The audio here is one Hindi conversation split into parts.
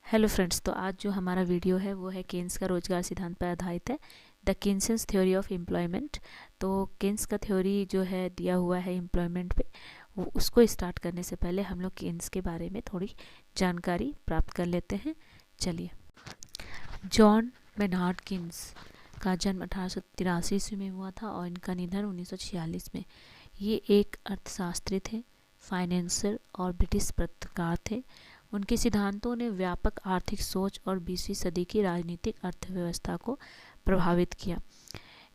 हेलो फ्रेंड्स, तो आज जो हमारा वीडियो है वो है केन्स का रोजगार सिद्धांत पर आधारित है, the Keynes theory of employment. तो केन्स का थ्योरी जो है दिया हुआ है एम्प्लॉयमेंट पे, वो उसको स्टार्ट करने से पहले हम लोग केन्स के बारे में थोड़ी जानकारी प्राप्त कर लेते हैं। चलिए, जॉन मेनार्ड केन्स का जन्म 1883 ईस्वी में हुआ था और इनका निधन 1946 में। ये एक अर्थशास्त्री थे, फाइनेंसर और ब्रिटिश पत्रकार थे। उनके सिद्धांतों ने व्यापक आर्थिक सोच और 20वीं सदी की राजनीतिक अर्थव्यवस्था को प्रभावित किया।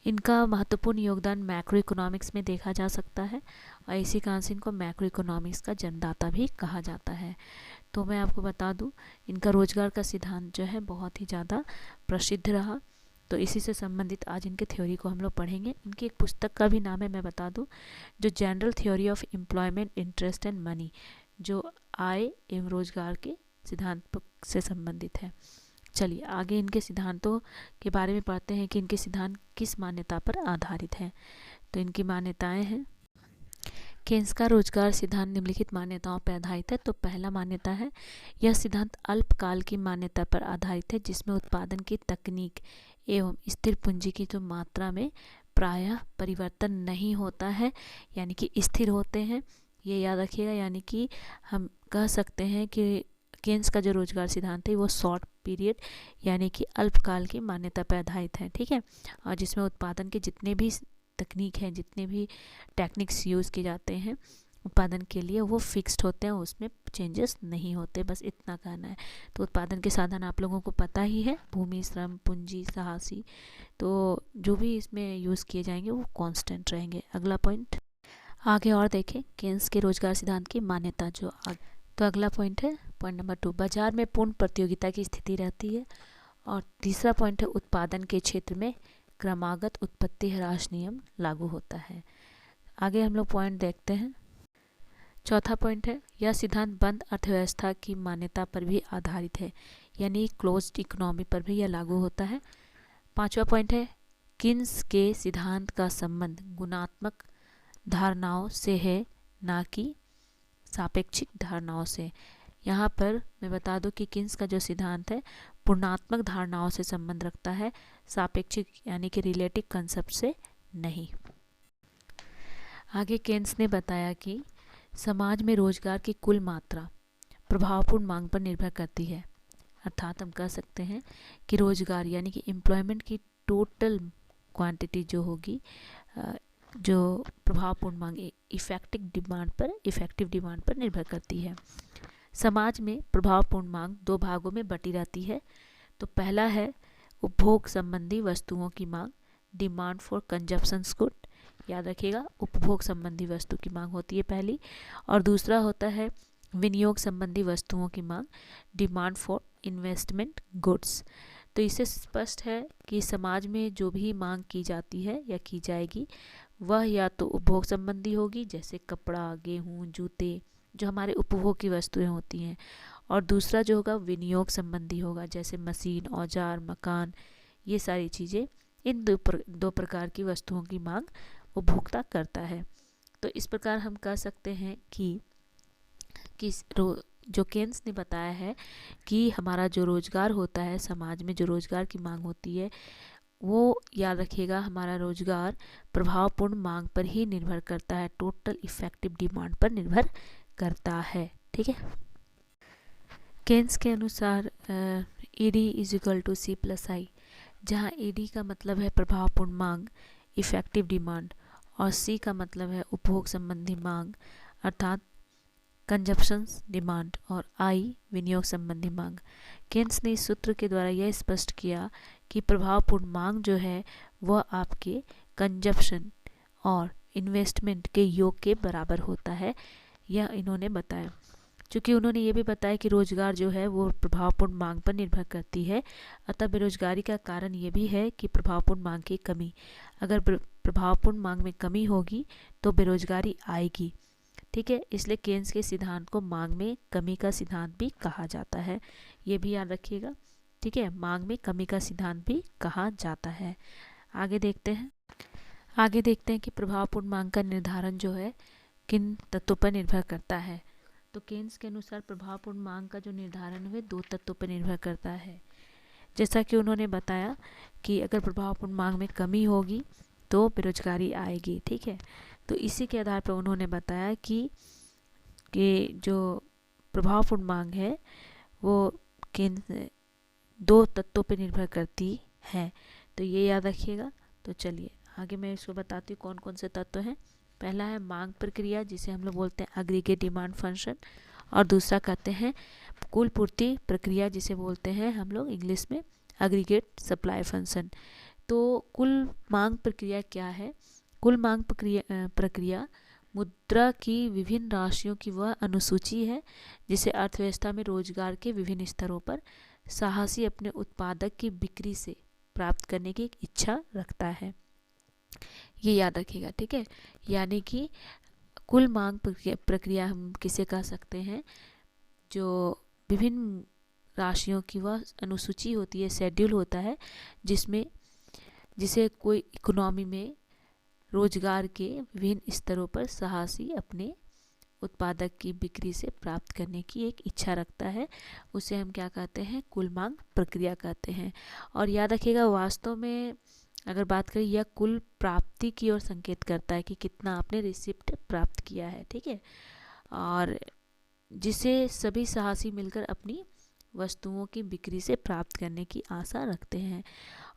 इनका महत्वपूर्ण योगदान मैक्रो इकोनॉमिक्स में देखा जा सकता है और इसी कारण से इनको मैक्रो इकोनॉमिक्स का जन्मदाता भी कहा जाता है। तो मैं आपको बता दूं, इनका रोजगार का सिद्धांत जो है बहुत ही ज़्यादा प्रसिद्ध रहा। तो इसी से संबंधित आज इनके थ्योरी को हम लोग पढ़ेंगे। इनकी एक पुस्तक का भी नाम है, मैं बता दूं, जो general theory of employment, interest and money, जो आय एवं रोजगार के सिद्धांत से संबंधित है। चलिए आगे इनके सिद्धांतों के बारे में पढ़ते हैं कि इनके सिद्धांत किस मान्यता पर आधारित हैं। तो इनकी मान्यताएं हैं। केन्स का रोजगार सिद्धांत निम्नलिखित मान्यताओं पर आधारित है। तो पहला मान्यता है, यह सिद्धांत अल्पकाल की मान्यता पर आधारित है, जिसमें उत्पादन की तकनीक एवं स्थिर पूंजी की जो मात्रा में प्रायः परिवर्तन नहीं होता है, यानी कि स्थिर होते हैं। ये याद रखिएगा, यानी कि हम कह सकते हैं कि केन्स का जो रोजगार सिद्धांत है वो शॉर्ट पीरियड यानी कि अल्पकाल की मान्यता पर आधारित है, ठीक है। और जिसमें उत्पादन के जितने भी तकनीक हैं, जितने भी टेक्निक्स यूज़ किए जाते हैं उत्पादन के लिए, वो फिक्स्ड होते हैं, उसमें चेंजेस नहीं होते, बस इतना कहना है। तो उत्पादन के साधन आप लोगों को पता ही है, भूमि, श्रम, पूंजी, साहसी, तो जो भी इसमें यूज़ किए जाएंगे वो कांस्टेंट रहेंगे। अगला पॉइंट आगे और देखें, केन्स के रोजगार सिद्धांत की मान्यता जो तो अगला पॉइंट है पॉइंट नंबर 2, बाजार में पूर्ण प्रतियोगिता की स्थिति रहती है। और तीसरा पॉइंट है, उत्पादन के क्षेत्र में क्रमागत उत्पत्ति ह्रास नियम लागू होता है। आगे हम लोग पॉइंट देखते हैं। चौथा पॉइंट है, यह सिद्धांत बंद अर्थव्यवस्था की मान्यता पर भी आधारित है, यानी क्लोज्ड इकोनॉमी पर भी यह लागू होता है। पांचवा पॉइंट है, केन्स के सिद्धांत का संबंध गुणात्मक धारणाओं से है, ना कि सापेक्षिक धारणाओं से। यहाँ पर मैं बता दूं कि केन्स का जो सिद्धांत है पूर्णात्मक धारणाओं से संबंध रखता है, सापेक्षिक यानी कि रिलेटिव कंसेप्ट से नहीं। आगे केन्स ने बताया कि समाज में रोजगार की कुल मात्रा प्रभावपूर्ण मांग पर निर्भर करती है। अर्थात हम कह सकते हैं कि रोजगार यानी कि एम्प्लॉयमेंट की टोटल क्वांटिटी जो होगी, जो प्रभावपूर्ण मांग इफेक्टिव डिमांड पर निर्भर करती है। समाज में प्रभावपूर्ण मांग दो भागों में बटी रहती है। तो पहला है उपभोग संबंधी वस्तुओं की मांग, डिमांड फॉर कंजप्शन गुड, याद रखिएगा, उपभोग संबंधी वस्तु की मांग होती है पहली। और दूसरा होता है विनियोग संबंधी वस्तुओं की मांग, डिमांड फॉर इन्वेस्टमेंट गुड्स। तो इससे स्पष्ट है कि समाज में जो भी मांग की जाती है या की जाएगी वह या तो उपभोग संबंधी होगी, जैसे कपड़ा, गेहूँ, जूते, जो हमारे उपभोग की वस्तुएं होती हैं। और दूसरा जो होगा विनियोग संबंधी होगा, जैसे मशीन, औजार, मकान, ये सारी चीज़ें, इन दो प्रकार की वस्तुओं की मांग उपभोक्ता करता है। तो इस प्रकार हम कह सकते हैं कि जो केन्स ने बताया है कि हमारा जो रोजगार होता है, समाज में जो रोजगार की मांग होती है, वो याद रखिएगा, हमारा रोजगार प्रभावपूर्ण मांग पर ही निर्भर करता है, टोटल इफेक्टिव डिमांड पर निर्भर करता है, ठीक है। केन्स के अनुसार ED is equal to C plus I, जहाँ ईडी का मतलब है प्रभावपूर्ण मांग, इफेक्टिव डिमांड, और सी का मतलब है उपभोग संबंधी मांग अर्थात कंजप्शन डिमांड, और आई विनियोग संबंधी मांग। केन्स ने इस सूत्र के द्वारा यह स्पष्ट किया कि प्रभावपूर्ण मांग जो है वह आपके कंजप्शन और इन्वेस्टमेंट के योग के बराबर होता है, यह इन्होंने बताया। चूँकि उन्होंने ये भी बताया कि रोजगार जो है वो प्रभावपूर्ण मांग पर निर्भर करती है, अतः बेरोजगारी का कारण ये भी है कि प्रभावपूर्ण मांग की कमी। अगर प्रभावपूर्ण मांग में कमी होगी तो बेरोजगारी आएगी, ठीक है। इसलिए केन्स के सिद्धांत को मांग में कमी का सिद्धांत भी कहा जाता है, ये भी याद रखिएगा, ठीक है। मांग में कमी का सिद्धांत भी कहा जाता है। आगे देखते हैं कि प्रभावपूर्ण मांग का निर्धारण जो है किन तत्वों पर निर्भर करता है। तो केन्स के अनुसार प्रभावपूर्ण मांग का जो निर्धारण है दो तत्वों पर निर्भर करता है। जैसा कि उन्होंने बताया कि अगर प्रभावपूर्ण मांग में कमी होगी तो बेरोजगारी आएगी, ठीक है। तो इसी के आधार पर उन्होंने बताया कि जो प्रभावपूर्ण मांग है वो दो तत्वों पर निर्भर करती है, तो ये याद रखिएगा। तो चलिए आगे मैं इसको बताती हूँ कौन कौन से तत्व हैं। पहला है मांग प्रक्रिया, जिसे हम लोग बोलते हैं एग्रीगेट डिमांड फंक्शन, और दूसरा कहते हैं कुल पूर्ति प्रक्रिया, जिसे बोलते हैं हम लोग इंग्लिश में एग्रीगेट सप्लाई फंक्शन। तो कुल मांग प्रक्रिया क्या है? कुल मांग प्रक्रिया मुद्रा की विभिन्न राशियों की वह अनुसूची है जिसे अर्थव्यवस्था में रोजगार के विभिन्न स्तरों पर साहसी अपने उत्पादक की बिक्री से प्राप्त करने की एक इच्छा रखता है। ये याद रखिएगा, ठीक है। यानी कि कुल मांग प्रक्रिया हम किसे कह सकते हैं? जो विभिन्न राशियों की वह अनुसूची होती है, शेड्यूल होता है, जिसे कोई इकोनॉमी में रोजगार के विभिन्न स्तरों पर साहसी अपने उत्पादक की बिक्री से प्राप्त करने की एक इच्छा रखता है, उसे हम क्या कहते हैं? कुल मांग प्रक्रिया कहते हैं। और याद रखिएगा, वास्तव में अगर बात करें यह कुल प्राप्ति की ओर संकेत करता है कि कितना आपने रिसिप्ट प्राप्त किया है, ठीक है। और जिसे सभी साहसी मिलकर अपनी वस्तुओं की बिक्री से प्राप्त करने की आशा रखते हैं।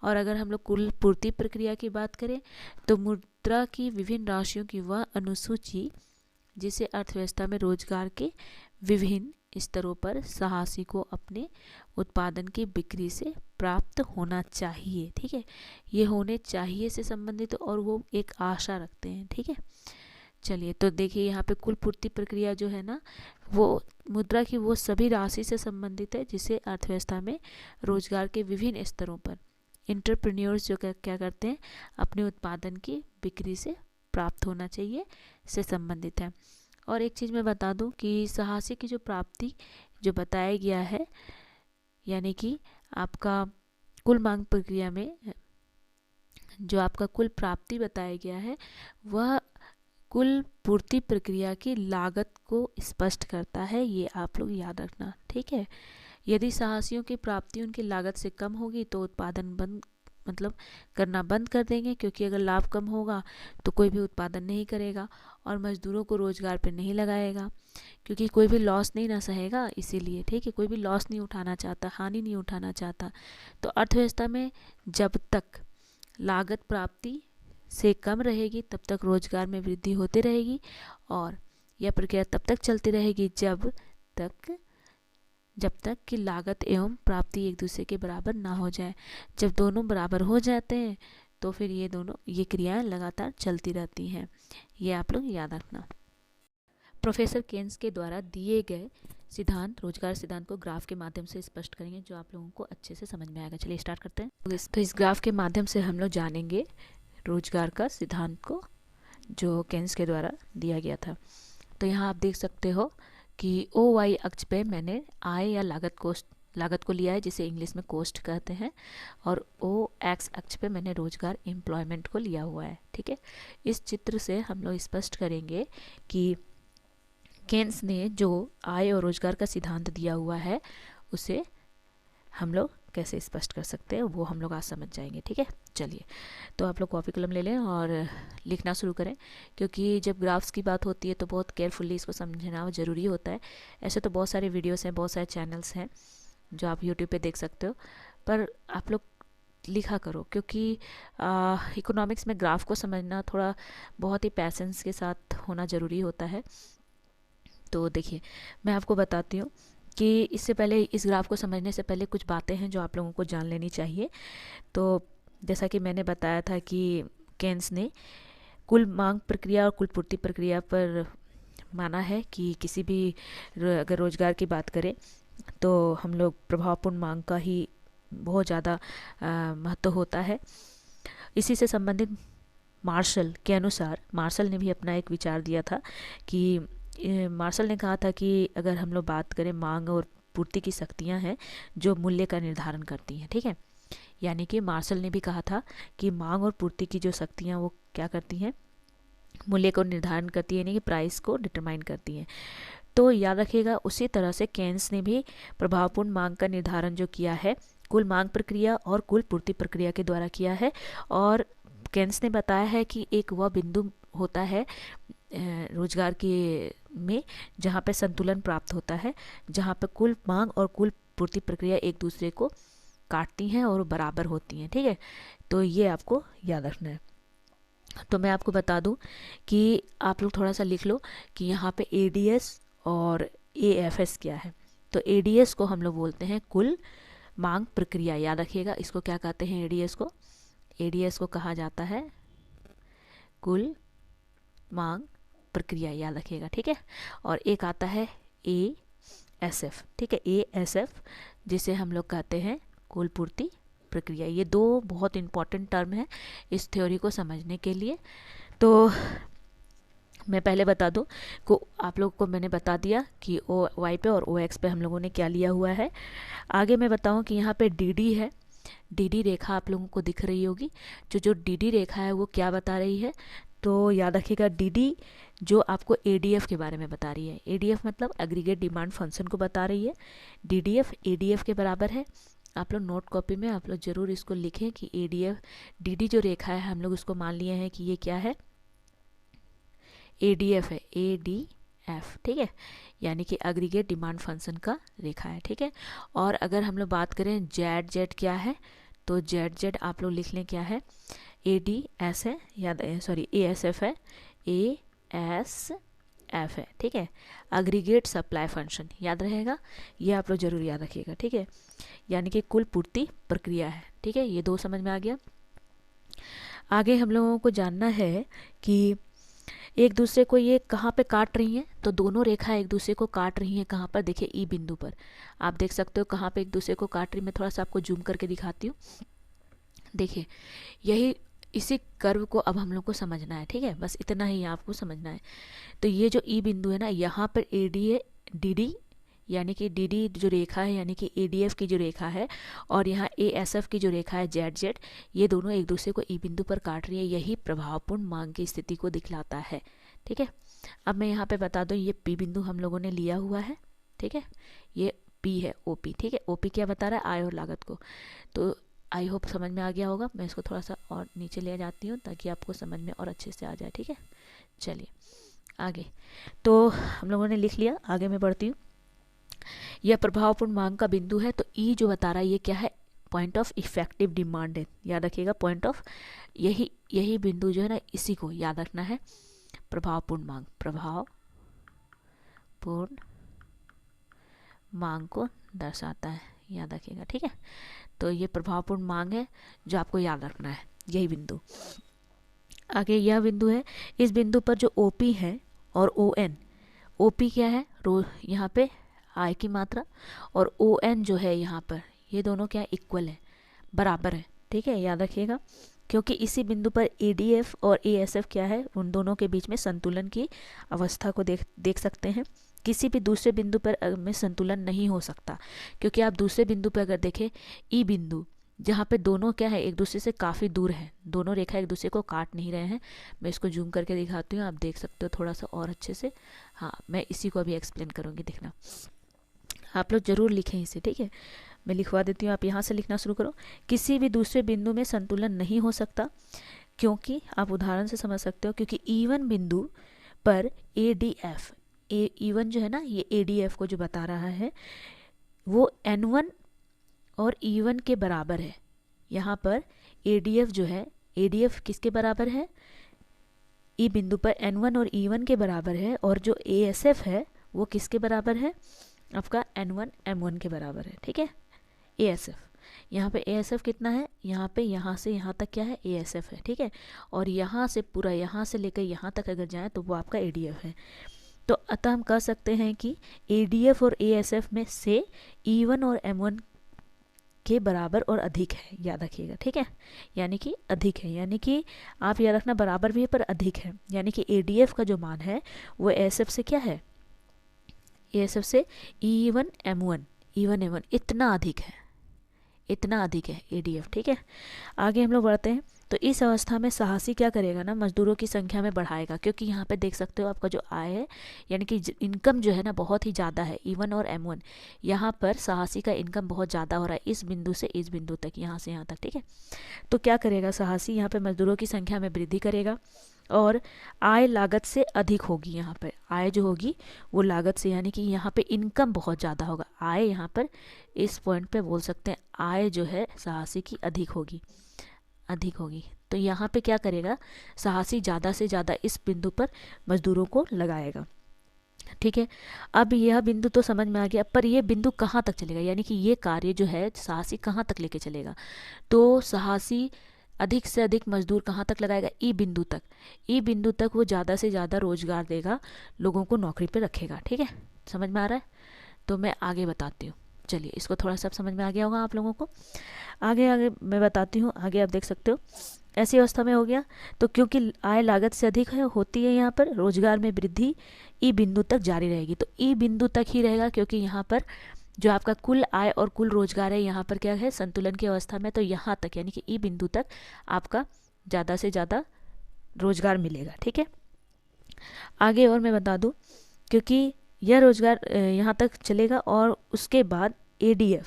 और अगर हम लोग कुल पूर्ति प्रक्रिया की बात करें तो मुद्रा की विभिन्न राशियों की वह अनुसूची जिसे अर्थव्यवस्था में रोजगार के विभिन्न स्तरों पर साहसी को अपने उत्पादन की बिक्री से प्राप्त होना चाहिए, ठीक है। ये होने चाहिए से संबंधित और वो एक आशा रखते हैं, ठीक है। चलिए तो देखिए यहाँ पे कुल पूर्ति प्रक्रिया जो है ना, वो मुद्रा की वो सभी राशि से संबंधित है जिसे अर्थव्यवस्था में रोजगार के विभिन्न स्तरों पर एंटरप्रेन्योर्स जो क्या करते हैं, अपने उत्पादन की बिक्री से प्राप्त होना चाहिए से संबंधित है। और एक चीज़ मैं बता दूं कि साहसी की जो प्राप्ति जो बताया गया है, यानी कि आपका कुल मांग प्रक्रिया में जो आपका कुल प्राप्ति बताया गया है वह कुल पूर्ति प्रक्रिया की लागत को स्पष्ट करता है। ये आप लोग याद रखना, ठीक है। यदि साहसियों की प्राप्ति उनकी लागत से कम होगी तो उत्पादन करना बंद कर देंगे, क्योंकि अगर लाभ कम होगा तो कोई भी उत्पादन नहीं करेगा और मजदूरों को रोजगार पर नहीं लगाएगा, क्योंकि कोई भी लॉस नहीं ना सहेगा, इसीलिए, ठीक है। कोई भी लॉस नहीं उठाना चाहता, हानि नहीं उठाना चाहता। तो अर्थव्यवस्था में जब तक लागत प्राप्ति से कम रहेगी तब तक रोजगार में वृद्धि होती रहेगी और यह प्रक्रिया तब तक चलती रहेगी जब तक कि लागत एवं प्राप्ति एक दूसरे के बराबर ना हो जाए। जब दोनों बराबर हो जाते हैं तो फिर ये क्रियाएं लगातार चलती रहती हैं। ये आप लोग याद रखना। प्रोफेसर केन्स के द्वारा दिए गए सिद्धांत, रोजगार सिद्धांत को ग्राफ के माध्यम से स्पष्ट करेंगे जो आप लोगों को अच्छे से समझ में आएगा। चलिए स्टार्ट करते हैं। तो इस ग्राफ के माध्यम से हम लोग जानेंगे रोजगार का सिद्धांत को जो केन्स के द्वारा दिया गया था। तो यहाँ आप देख सकते हो कि OY अक्ष पे मैंने आय या लागत को लिया है, जिसे इंग्लिश में कॉस्ट कहते हैं, और OX अक्ष पे मैंने रोजगार एम्प्लॉयमेंट को लिया हुआ है, ठीक है। इस चित्र से हम लोग स्पष्ट करेंगे कि केन्स ने जो आय और रोजगार का सिद्धांत दिया हुआ है उसे हम लोग कैसे स्पष्ट कर सकते हैं, वो हम लोग आज समझ जाएंगे, ठीक है। चलिए तो आप लोग कॉपी कलम ले लें और लिखना शुरू करें, क्योंकि जब ग्राफ्स की बात होती है तो बहुत केयरफुली इसको समझना ज़रूरी होता है। ऐसे तो बहुत सारे वीडियोस हैं, बहुत सारे चैनल्स हैं जो आप यूट्यूब पे देख सकते हो, पर आप लोग लिखा करो, क्योंकि इकोनॉमिक्स में ग्राफ को समझना थोड़ा बहुत ही पैसेंस के साथ होना ज़रूरी होता है। तो देखिए मैं आपको बताती हूँ कि इससे पहले, इस ग्राफ को समझने से पहले कुछ बातें हैं जो आप लोगों को जान लेनी चाहिए। तो जैसा कि मैंने बताया था कि केन्स ने कुल मांग प्रक्रिया और कुल पूर्ति प्रक्रिया पर माना है कि किसी भी अगर रोजगार की बात करें तो हम लोग प्रभावपूर्ण मांग का ही बहुत ज़्यादा महत्व होता है। इसी से संबंधित मार्शल के अनुसार, मार्शल ने भी अपना एक विचार दिया था कि मार्शल ने कहा था कि अगर हम लोग बात करें, मांग और पूर्ति की शक्तियां हैं जो मूल्य का निर्धारण करती हैं, ठीक है। यानी कि मार्शल ने भी कहा था कि मांग और पूर्ति की जो शक्तियां वो क्या करती हैं, मूल्य को निर्धारण करती है, यानी कि प्राइस को डिटरमाइन करती हैं। तो याद रखिएगा उसी तरह से केन्स ने भी प्रभावपूर्ण मांग का निर्धारण जो किया है कुल मांग प्रक्रिया और कुल पूर्ति प्रक्रिया के द्वारा किया है। और केन्स ने बताया है कि एक वह बिंदु होता है रोजगार के में जहाँ पे संतुलन प्राप्त होता है, जहाँ पे कुल मांग और कुल पूर्ति प्रक्रिया एक दूसरे को काटती हैं और बराबर होती हैं। ठीक है, तो ये आपको याद रखना है। तो मैं आपको बता दूं कि आप लोग थोड़ा सा लिख लो कि यहाँ पे एडीएस और एएफएस क्या है। तो एडीएस को हम लोग बोलते हैं कुल मांग प्रक्रिया, याद रखिएगा इसको क्या कहते हैं। एडीएस को कहा जाता है कुल मांग प्रक्रिया, याद रखिएगा। ठीक है, और एक आता है एएसएफ। ठीक है, एएसएफ जिसे हम लोग कहते हैं कुल पूर्ति प्रक्रिया। ये दो बहुत इंपॉर्टेंट टर्म है इस थ्योरी को समझने के लिए। तो मैं पहले बता दूं को आप लोगों को मैंने बता दिया कि ओ वाई पे और ओ एक्स पे हम लोगों ने क्या लिया हुआ है। आगे मैं बताऊं कि यहाँ पे डी डी है। डी डी रेखा आप लोगों को दिख रही होगी। जो डी डी रेखा है वो क्या बता रही है, तो याद रखिएगा डी डी जो आपको एडीएफ के बारे में बता रही है। एडीएफ मतलब एग्रीगेट डिमांड फंक्शन को बता रही है। डीडीएफ एडीएफ के बराबर है। आप लोग नोट कॉपी में आप लोग जरूर इसको लिखें कि एडीएफ डीडी जो रेखा है हम लोग उसको मान लिए हैं कि ये क्या है, एडीएफ है, एडीएफ। ठीक है, यानी कि एग्रीगेट डिमांड फंक्शन का रेखा है। ठीक है, और अगर हम लोग बात करें जेड जेड क्या है, तो जेड जेड आप लोग लिख लें क्या है, एडीएस है, याद सॉरी एएसएफ है, एएसएफ है। ठीक है, एग्रीगेट सप्लाई फंक्शन याद रहेगा, ये आप लोग जरूर याद रखिएगा। ठीक है, यानी कि कुल पूर्ति प्रक्रिया है। ठीक है, ये दो समझ में आ गया। आगे हम लोगों को जानना है कि एक दूसरे को ये कहाँ पे काट रही हैं, तो दोनों रेखा एक दूसरे को काट रही हैं कहाँ पर, देखिए ई बिंदु पर। आप देख सकते हो कहाँ पे एक दूसरे को काट रही। मैं थोड़ा सा आपको जूम करके दिखाती हूँ। देखिए यही इसी कर्व को अब हम लोग को समझना है। ठीक है, बस इतना ही आपको समझना है। तो ये जो ई बिंदु है ना, यहाँ पर डी यानी कि डी जो रेखा है यानी कि एडीएफ की जो रेखा है, और यहाँ एएसएफ की जो रेखा है जेड जेड, ये दोनों एक दूसरे को ई बिंदु पर काट रही है। यही प्रभावपूर्ण मांग की स्थिति को दिखलाता है। ठीक है, अब मैं यहाँ पे बता दूँ ये पी बिंदु हम लोगों ने लिया हुआ है। ठीक है, ये पी है ओपी। ठीक है, ओपी क्या बता रहा है, आय और लागत को। तो आई होप समझ में आ गया होगा। मैं इसको थोड़ा सा और नीचे ले जाती हूँ ताकि आपको समझ में और अच्छे से आ जाए। ठीक है, चलिए आगे। तो हम लोगों ने लिख लिया, आगे मैं बढ़ती हूँ। यह प्रभावपूर्ण मांग का बिंदु है। तो ई जो बता रहा है ये क्या है, पॉइंट ऑफ इफेक्टिव डिमांड है। याद रखिएगा पॉइंट ऑफ, यही बिंदु जो है ना, इसी को याद रखना है। प्रभावपूर्ण मांग, प्रभावपूर्ण मांग को दर्शाता है, याद रखिएगा। ठीक है, तो ये प्रभावपूर्ण मांग है जो आपको याद रखना है, यही बिंदु। आगे यह बिंदु है, इस बिंदु पर जो ओपी है और ओ एन, ओपी क्या है, यहाँ पे आय की मात्रा, और ओ एन जो है यहाँ पर, ये दोनों क्या इक्वल है, बराबर है। ठीक है, याद रखिएगा, क्योंकि इसी बिंदु पर एडीएफ और एएसएफ क्या है, उन दोनों के बीच में संतुलन की अवस्था को देख सकते हैं। किसी भी दूसरे बिंदु पर में संतुलन नहीं हो सकता, क्योंकि आप दूसरे बिंदु पर अगर देखें ई बिंदु, जहाँ पे दोनों क्या है एक दूसरे से काफ़ी दूर है, दोनों रेखा एक दूसरे को काट नहीं रहे हैं। मैं इसको जूम करके दिखाती हूँ, आप देख सकते हो थोड़ा सा और अच्छे से। हाँ, मैं इसी को अभी एक्सप्लेन करूँगी, देखना आप लोग जरूर लिखें इसे। ठीक है, मैं लिखवा देती हूँ, आप यहाँ से लिखना शुरू करो। किसी भी दूसरे बिंदु में संतुलन नहीं हो सकता, क्योंकि आप उदाहरण से समझ सकते हो, क्योंकि E1 बिंदु पर ADF, E1 जो है ना, ये ADF को जो बता रहा है वो N1 और E1 के बराबर है। यहाँ पर ADF जो है, ADF किसके बराबर है, ई बिंदु पर N1 और E1 के बराबर है, और जो ASF है वो किसके बराबर है, आपका N1 M1 के बराबर है। ठीक है, ASF, यहाँ पे ASF कितना है, यहाँ पे यहाँ से यहाँ तक क्या है, ASF है। ठीक है, और यहाँ से पूरा यहाँ से लेकर यहाँ तक अगर जाए तो वो आपका ADF है। तो अतः हम कह सकते हैं कि ADF और ASF में से E1 और M1 के बराबर और अधिक है, याद रखिएगा। ठीक है, यानी कि अधिक है, यानी कि आप याद रखना बराबर भी है पर अधिक है, यानी कि ADF का जो मान है वो ASF से क्या है, ASF से E1 M1 इतना अधिक है, इतना अधिक है ADF। ठीक है, आगे हम लोग बढ़ते हैं। तो इस अवस्था में साहसी क्या करेगा ना, मजदूरों की संख्या में बढ़ाएगा, क्योंकि यहाँ पे देख सकते हो आपका जो आय है यानी कि इनकम जो है ना बहुत ही ज़्यादा है। E1 और M1 यहाँ पर साहसी का इनकम बहुत ज़्यादा हो रहा है, इस बिंदु से इस बिंदु तक, यहाँ से यहाँ तक, ठीक है। तो क्या करेगा साहसी, यहाँ पे मजदूरों की संख्या में वृद्धि करेगा और आय लागत से अधिक होगी। यहाँ पर आय जो होगी वो लागत से, यानी कि यहाँ पे इनकम बहुत ज़्यादा होगा। आय यहाँ पर इस पॉइंट पे बोल सकते हैं आय जो है साहसी की अधिक होगी, अधिक होगी। तो यहाँ पे क्या करेगा साहसी, ज़्यादा से ज़्यादा इस बिंदु पर मजदूरों को लगाएगा, ठीक है। अब यह बिंदु तो समझ में आ गया, पर यह बिंदु कहाँ तक चलेगा, यानी कि ये कार्य जो है साहसी कहाँ तक लेके चलेगा। तो साहसी अधिक से अधिक मजदूर कहाँ तक लगाएगा, ई बिंदु तक। ई बिंदु तक वो ज़्यादा से ज़्यादा रोजगार देगा, लोगों को नौकरी पे रखेगा, ठीक है। समझ में आ रहा है? तो मैं आगे बताती हूँ, चलिए इसको थोड़ा सा समझ में आ गया होगा आप लोगों को। आगे आगे मैं बताती हूँ, आगे आप देख सकते हो ऐसी अवस्था में हो गया। तो क्योंकि आय लागत से अधिक है होती है, यहाँ पर रोजगार में वृद्धि ई बिंदु तक जारी रहेगी। तो ई बिंदु तक ही रहेगा, क्योंकि यहाँ पर जो आपका कुल आय और कुल रोजगार है यहाँ पर क्या है संतुलन की अवस्था में। तो यहाँ तक यानी कि ई बिंदु तक आपका ज़्यादा से ज़्यादा रोजगार मिलेगा, ठीक है। आगे और मैं बता दूँ, क्योंकि यह रोजगार यहाँ तक चलेगा और उसके बाद ADF,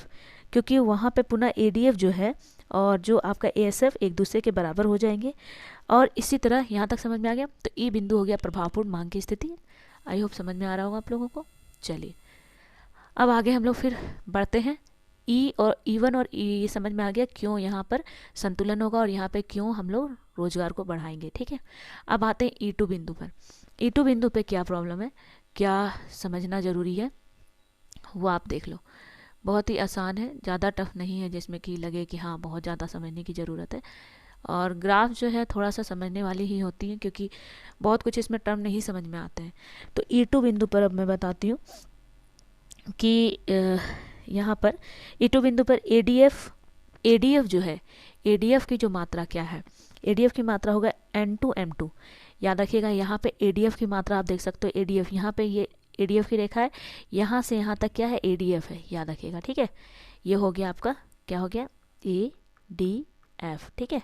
क्योंकि वहाँ पे पुनः ADF जो है और जो आपका ASF एक दूसरे के बराबर हो जाएंगे। और इसी तरह यहाँ तक समझ में आ गया। तो ई बिंदु हो गया प्रभावपूर्ण मांग की स्थिति। आई होप समझ में आ रहा होगा आप लोगों को। चलिए अब आगे हम लोग फिर बढ़ते हैं। E1 और E समझ में आ गया क्यों यहाँ पर संतुलन होगा और यहाँ पे क्यों हम लोग रोजगार को बढ़ाएंगे, ठीक है। अब आते हैं E2 बिंदु पर। E2 बिंदु पे क्या प्रॉब्लम है, क्या समझना ज़रूरी है वो आप देख लो। बहुत ही आसान है, ज़्यादा टफ नहीं है जिसमें कि लगे कि हाँ बहुत ज़्यादा समझने की ज़रूरत है। और ग्राफ जो है थोड़ा सा समझने वाली ही होती है, क्योंकि बहुत कुछ इसमें टर्म नहीं समझ में आते हैं। तो E2 बिंदु पर अब मैं बताती हूँ कि यहाँ पर E2 बिंदु पर ADF जो है, ADF की जो मात्रा क्या है, ADF की मात्रा होगा N2 M2। याद रखिएगा यहाँ पे ADF की मात्रा आप देख सकते हो। ADF यहाँ पे ये ADF की रेखा है, यहाँ से यहाँ तक क्या है ADF है, याद रखिएगा, ठीक है। ये हो गया आपका क्या हो गया ADF, ठीक है।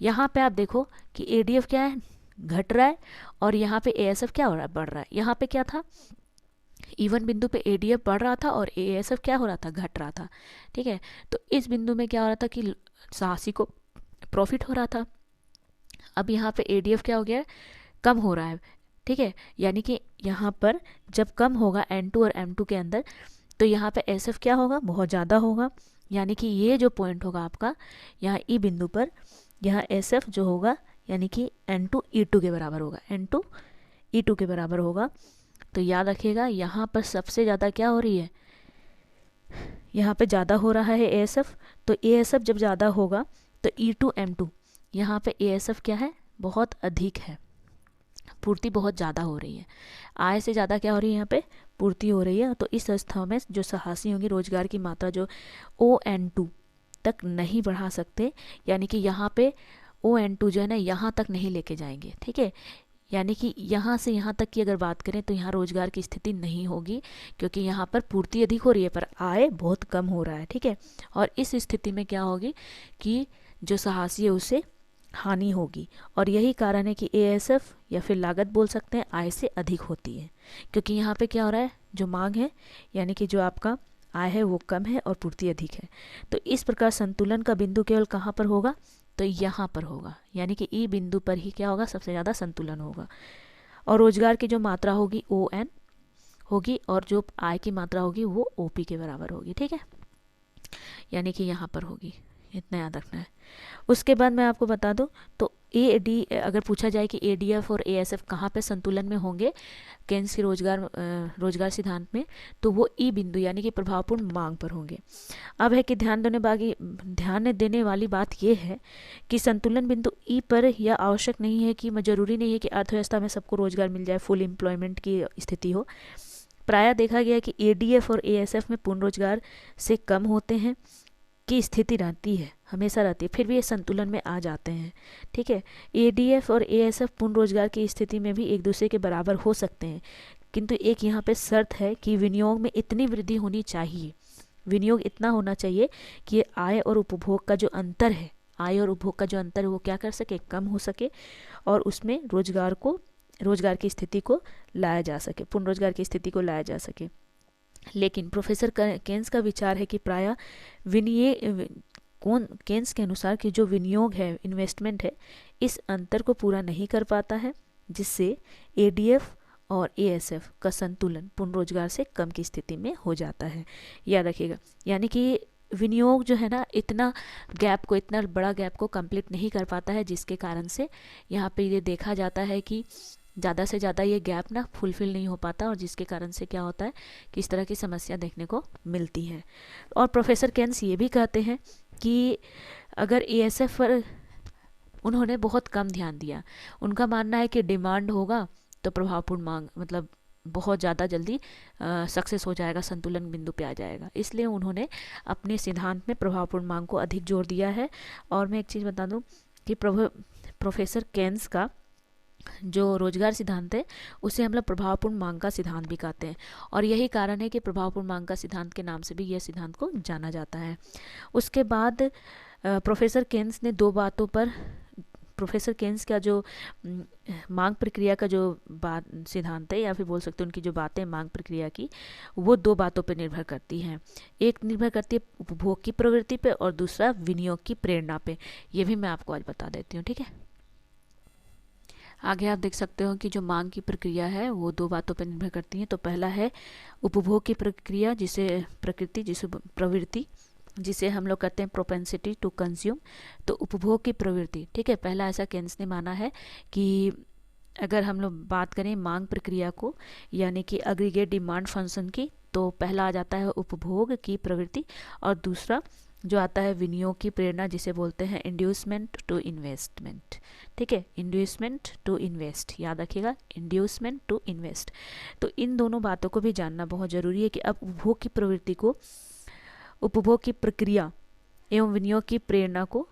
यहाँ पे आप देखो कि ADF क्या है घट रहा है और यहाँ पे ASF क्या हो रहा है बढ़ रहा है। यहाँ पे क्या था E1 बिंदु पे ADF बढ़ रहा था और ASF क्या हो रहा था घट रहा था, ठीक है। तो इस बिंदु में क्या हो रहा था कि साहसी को प्रॉफिट हो रहा था। अब यहाँ पे ADF क्या हो गया है कम हो रहा है, ठीक है। यानी कि यहाँ पर जब कम होगा N2 और M2 के अंदर, तो यहाँ पे SF क्या होगा बहुत ज़्यादा होगा। यानी कि ये जो पॉइंट होगा आपका यहाँ E बिंदु पर, यहाँ SF जो होगा यानी कि N2 E2 के बराबर होगा, N2 E2 के बराबर होगा। तो याद रखिएगा यहाँ पर सबसे ज़्यादा क्या हो रही है, यहाँ पे ज़्यादा हो रहा है ASF। तो ASF जब ज़्यादा होगा तो E2 M2 यहाँ पे ASF क्या है बहुत अधिक है, पूर्ति बहुत ज़्यादा हो रही है। आय से ज़्यादा क्या हो रही है यहाँ पे पूर्ति हो रही है। तो इस अवस्था में जो साहसी होंगे रोजगार की मात्रा जो ON2 तक नहीं बढ़ा सकते, यानी कि यहाँ पे ON2 जो है ना यहाँ तक नहीं लेके जाएंगे, ठीक है। यानी कि यहाँ से यहाँ तक की अगर बात करें तो यहाँ रोजगार की स्थिति नहीं होगी, क्योंकि यहाँ पर पूर्ति अधिक हो रही है पर आय बहुत कम हो रहा है, ठीक है। और इस स्थिति में क्या होगी कि जो साहसी है उसे हानि होगी। और यही कारण है कि ASF या फिर लागत बोल सकते हैं आय से अधिक होती है, क्योंकि यहाँ पे क्या हो रहा है जो मांग है यानी कि जो आपका आय है वो कम है और पूर्ति अधिक है। तो इस प्रकार संतुलन का बिंदु केवल कहाँ पर होगा तो यहाँ पर होगा, यानी कि E बिंदु पर ही क्या होगा सबसे ज़्यादा संतुलन होगा। और रोजगार की जो मात्रा होगी ON होगी और जो आय की मात्रा होगी वो OP के बराबर होगी, ठीक है। यानी कि यहाँ पर होगी, इतना याद रखना है। उसके बाद मैं आपको बता दूं तो अगर पूछा जाए कि ADF और ASF कहाँ पे संतुलन में होंगे केन्स की रोजगार सिद्धांत में, तो वो E बिंदु यानी कि प्रभावपूर्ण मांग पर होंगे। अब है कि ध्यान देने वाली बात ये है कि संतुलन बिंदु E पर यह आवश्यक नहीं है कि जरूरी नहीं है कि अर्थव्यवस्था में सबको रोजगार मिल जाए, फुल एम्प्लॉयमेंट की स्थिति हो। प्रायः देखा गया कि ADF और ASF में पूर्ण रोजगार से कम होते हैं की स्थिति रहती है, हमेशा रहती है, फिर भी ये संतुलन में आ जाते हैं, ठीक है। ADF और ASF पूर्ण रोजगार की स्थिति में भी एक दूसरे के बराबर हो सकते हैं, किंतु एक यहाँ पे शर्त है कि विनियोग में इतनी वृद्धि होनी चाहिए, विनियोग इतना होना चाहिए कि आय और उपभोग का जो अंतर है, आय और उपभोग का जो अंतर है वो क्या कर सके, कम हो सके, और उसमें रोजगार की स्थिति को लाया जा सके, पूर्ण रोजगार की स्थिति को लाया जा सके। लेकिन प्रोफेसर केन्स का विचार है कि प्रायः केन्स के अनुसार कि जो विनियोग है, इन्वेस्टमेंट है, इस अंतर को पूरा नहीं कर पाता है, जिससे एडीएफ और एएसएफ का संतुलन पूर्ण रोजगार से कम की स्थिति में हो जाता है। याद रखिएगा, यानी कि विनियोग जो है ना, इतना बड़ा गैप को कंप्लीट नहीं कर पाता है, जिसके कारण से यहाँ पे ये देखा जाता है कि ज़्यादा से ज़्यादा ये गैप ना फुलफिल नहीं हो पाता, और जिसके कारण से क्या होता है कि इस तरह की समस्या देखने को मिलती है। और प्रोफेसर केन्स ये भी कहते हैं कि अगर एएसएफ पर उन्होंने बहुत कम ध्यान दिया, उनका मानना है कि डिमांड होगा तो प्रभावपूर्ण मांग मतलब बहुत ज़्यादा जल्दी सक्सेस हो जाएगा, संतुलन बिंदु पे आ जाएगा। इसलिए उन्होंने अपने सिद्धांत में प्रभावपूर्ण मांग को अधिक जोर दिया है। और मैं एक चीज़ बता दूं कि प्रोफेसर केन्स का जो रोजगार सिद्धांत है उसे हम लोग प्रभावपूर्ण मांग का सिद्धांत भी कहते हैं, और यही कारण है कि प्रभावपूर्ण मांग का सिद्धांत के नाम से भी यह सिद्धांत को जाना जाता है। उसके बाद प्रोफेसर केन्स ने दो बातों पर, प्रोफेसर केन्स का जो मांग प्रक्रिया का जो बात सिद्धांत है, या फिर बोल सकते हैं उनकी जो बातें मांग प्रक्रिया की, वो दो बातों पर निर्भर करती हैं। एक निर्भर करती है उपभोग की प्रवृत्ति पे, और दूसरा विनियोग की प्रेरणा पे। ये भी मैं आपको आज बता देती हूँ, ठीक है। आगे आप देख सकते हो कि जो मांग की प्रक्रिया है वो दो बातों पर निर्भर करती है। तो पहला है उपभोग की प्रक्रिया, जिसे प्रवृत्ति, जिसे हम लोग कहते हैं प्रोपेंसिटी टू कंज्यूम। तो उपभोग की प्रवृत्ति, ठीक है, पहला ऐसा केन्स ने माना है कि अगर हम लोग बात करें मांग प्रक्रिया को, यानी कि एग्रीगेट डिमांड फंक्शन की, तो पहला आ जाता है उपभोग की प्रवृत्ति, और दूसरा जो आता है विनियोग की प्रेरणा, जिसे बोलते हैं इंड्यूसमेंट टू इन्वेस्टमेंट। ठीक है, इंड्यूसमेंट टू इन्वेस्ट, याद रखिएगा, इंड्यूसमेंट टू इन्वेस्ट। तो इन दोनों बातों को भी जानना बहुत जरूरी है कि अब उपभोग की प्रवृत्ति को उपभोग की प्रक्रिया एवं विनियोग की प्रेरणा को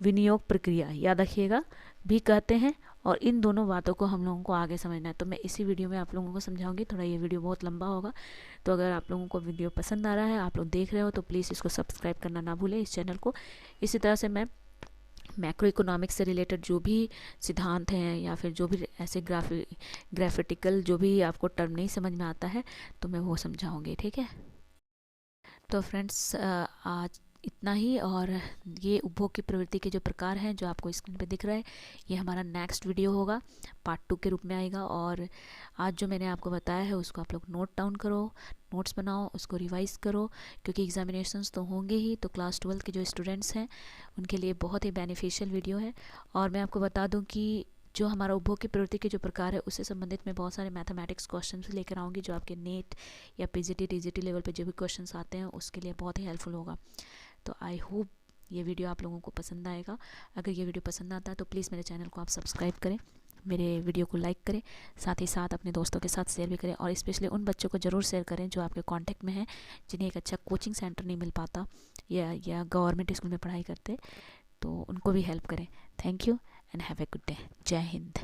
विनियोग प्रक्रिया, याद रखिएगा, भी कहते हैं। और इन दोनों बातों को हम लोगों को आगे समझना है। तो मैं इसी वीडियो में आप लोगों को समझाऊंगी। थोड़ा ये वीडियो बहुत लंबा होगा, तो अगर आप लोगों को वीडियो पसंद आ रहा है, आप लोग देख रहे हो, तो प्लीज़ इसको सब्सक्राइब करना ना भूलें, इस चैनल को। इसी तरह से मैं मैक्रो इकोनॉमिक्स से रिलेटेड जो भी सिद्धांत हैं, या फिर जो भी ऐसे ग्राफिटिकल जो भी आपको टर्म नहीं समझ में आता है, तो मैं वो समझाऊंगी, ठीक है। तो फ्रेंड्स, आज इतना ही। और ये उपभोग की प्रवृत्ति के जो प्रकार हैं जो आपको स्क्रीन पे दिख रहा है, ये हमारा नेक्स्ट वीडियो होगा, पार्ट 2 के रूप में आएगा। और आज जो मैंने आपको बताया है उसको आप लोग नोट डाउन करो, नोट्स बनाओ, उसको रिवाइज करो, क्योंकि एग्जामिनेशंस तो होंगे ही। तो क्लास 12 के जो स्टूडेंट्स हैं उनके लिए बहुत ही बेनिफिशियल वीडियो है। और मैं आपको बता दूँ कि जो हमारा उपभोग की प्रवृत्ति के जो प्रकार है उससे संबंधित मैं बहुत सारे मैथमेटिक्स क्वेश्चन भी लेकर आऊँगी, जो आपके नेट या पीजीटी टीजीटी लेवल पे जो भी क्वेश्चंस आते हैं उसके लिए बहुत ही हेल्पफुल होगा। तो आई होप ये वीडियो आप लोगों को पसंद आएगा। अगर ये वीडियो पसंद आता है तो प्लीज़ मेरे चैनल को आप सब्सक्राइब करें, मेरे वीडियो को लाइक करें, साथ ही साथ अपने दोस्तों के साथ शेयर भी करें। और स्पेशली उन बच्चों को ज़रूर शेयर करें जो आपके कांटेक्ट में हैं, जिन्हें एक अच्छा कोचिंग सेंटर नहीं मिल पाता या गवर्नमेंट स्कूल में पढ़ाई करते, तो उनको भी हेल्प करें। Thank you and have a good day. जय हिंद।